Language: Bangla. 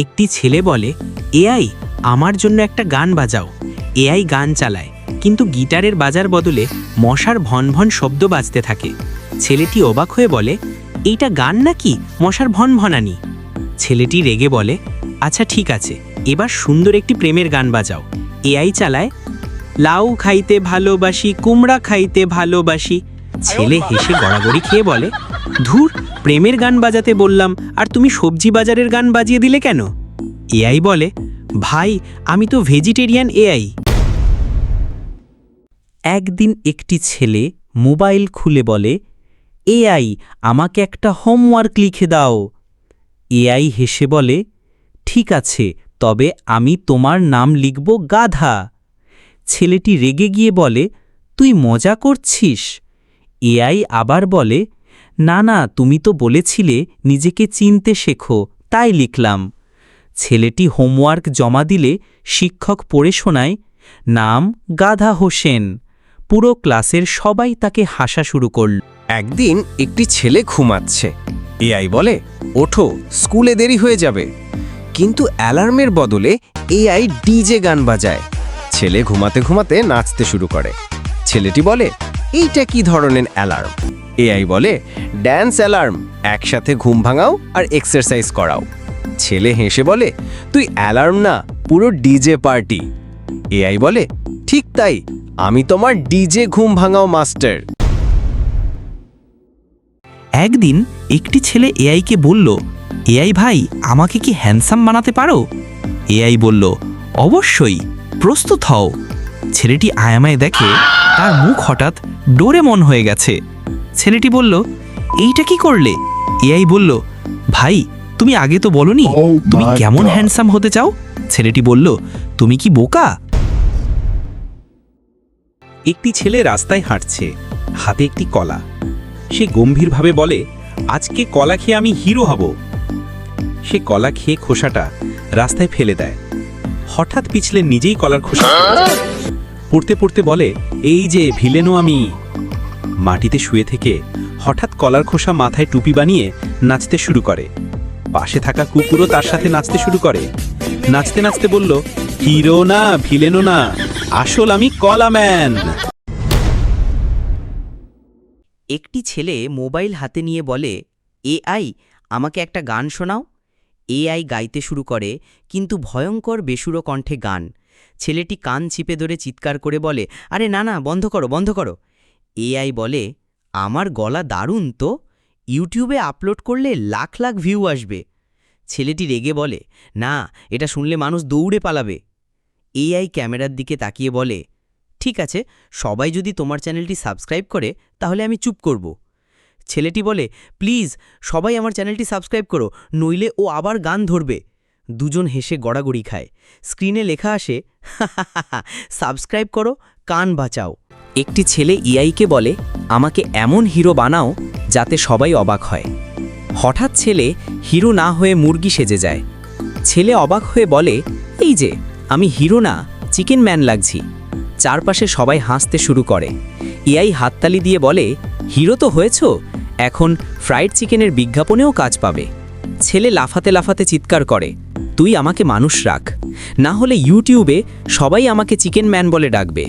একটি ছেলে বলে, এআই আমার জন্য একটা গান বাজাও। এআই গান চালায়, কিন্তু গিটারের বাজার বদলে মশার ভনভন শব্দ বাজতে থাকে। ছেলেটি অবাক হয়ে বলে, এইটা গান নাকি মশার ভনভনানি? ছেলেটি রেগে বলে, আচ্ছা ঠিক আছে, এবার সুন্দর একটি প্রেমের গান বাজাও। এআই চালায়, লাউ খাইতে ভালোবাসি, কুমড়া খাইতে ভালোবাসি। ছেলে হেসে গড়াগড়ি খেয়ে বলে, ধুর, প্রেমের গান বাজাতে বললাম আর তুমি সবজি বাজারের গান বাজিয়ে দিলে কেন? এআই বলে, ভাই আমি তো ভেজিটেরিয়ান এআই। একদিন একটি ছেলে মোবাইল খুলে বলে, এআই আমাকে একটা হোমওয়ার্ক লিখে দাও। এআই হেসে বলে, ঠিক আছে, তবে আমি তোমার নাম লিখব গাধা। ছেলেটি রেগে গিয়ে বলে, তুই মজা করছিস? এআই আবার বলে, না না, তুমি তো বলেছিলে নিজেকে চিনতে শেখো, তাই লিখলাম। ছেলেটি হোমওয়ার্ক জমা দিলে শিক্ষক পড়ে শোনায়, নাম গাধা হোসেন। পুরো ক্লাসের সবাই তাকে হাসা শুরু করল। একদিন একটি ছেলে ঘুমাচ্ছে। এআই বলে, ওঠো, স্কুলে দেরি হয়ে যাবে। কিন্তু অ্যালার্মের বদলে এআই ডিজে গান বাজায়। ছেলে ঘুমাতে ঘুমাতে নাচতে শুরু করে। ছেলেটি বলে, এইটা কি ধরনের অ্যালার্ম? এআই বলে, ড্যান্স অ্যালার্ম, একসাথে ঘুম ভাঙাও আর এক্সারসাইজ করাও। ছেলে হেসে বলে, তুই অ্যালার্ম না, পুরো ডিজে পার্টি। এআই বলে, ঠিক তাই, আমি তোমার ডিজে ঘুম ভাঙাও মাস্টার। একদিন একটি ছেলে এআইকে বলল, এআই ভাই, আমাকে কি হ্যান্ডসাম বানাতে পারো? এআই বলল, অবশ্যই, প্রস্তুত হও। ছেলেটি আয়ামায় দেখে তার মুখ হঠাৎ ডোরেমন হয়ে গেছে। ছেলেটি বলল, এইটা কি করলে? এআই বলল, ভাই তুমি আগে তো বলনি তুমি কেমন হ্যান্ডসাম হতে চাও। ছেলেটি বলল, তুমি কি বোকা? একটি ছেলে রাস্তায় হাঁটছে, হাতে একটি কলা। সে গম্ভীরভাবে বলে, আজকে কলা খেয়ে আমি হিরো হব। সে কলা খেয়ে খোসাটা রাস্তায় ফেলে দেয়। হঠাৎ পিছলে নিজেই কলার খোসা পড়তে পড়তে বলে, এই যে ভিলেনও আমি। মাটিতে শুয়ে থেকে হঠাৎ কলার খোসা মাথায় টুপি বানিয়ে নাচতে শুরু করে। পাশে থাকা কুকুরও তার সাথে নাচতে শুরু করে। নাচতে নাচতে বলল, হিরো না, ভিলেনও না, আসল আমি কলাম্যান। একটি ছেলে মোবাইল হাতে নিয়ে বলে, এআই আমাকে একটা গান শোনাও। এআই গাইতে শুরু করে, কিন্তু ভয়ঙ্কর বেসুরো কণ্ঠে গান। ছেলেটি কান চিপে ধরে চিৎকার করে বলে, আরে না না, বন্ধ করো বন্ধ করো। এআই বলে, আমার গলা দারুণ তো, ইউটিউবে আপলোড করলে লাখ লাখ ভিউ আসবে। ছেলেটি রেগে বলে, না, এটা শুনলে মানুষ দৌড়ে পালাবে। এআই ক্যামেরার দিকে তাকিয়ে বলে, ঠিক আছে, সবাই যদি তোমার চ্যানেলটি সাবস্ক্রাইব করে তাহলে আমি চুপ করব। ছেলেটি বলে, প্লিজ সবাই আমার চ্যানেলটি সাবস্ক্রাইব করো, নইলে ও আবার গান ধরবে। দুজন হেসে গড়াগড়ি খায়। স্ক্রিনে লেখা আসে, সাবস্ক্রাইব করো, কান বাঁচাও। একটি ছেলে এআইকে বলে, আমাকে এমন হিরো বানাও যাতে সবাই অবাক হয়। হঠাৎ ছেলে হিরো না হয়ে মুরগি সেজে যায়। ছেলে অবাক হয়ে বলে, এই যে আমি হিরো না, চিকেন ম্যান লাগছি। চারপাশে সবাই হাসতে শুরু করে। এআই হাততালি দিয়ে বলে, হিরো তো হয়েছ, এখন ফ্রাইড চিকেনের বিজ্ঞাপনেও কাজ পাবে। ছেলে লাফাতে লাফাতে চিৎকার করে, তুই আমাকে মানুষ রাখ, না হলে ইউটিউবে সবাই আমাকে চিকেন ম্যান বলে ডাকবে।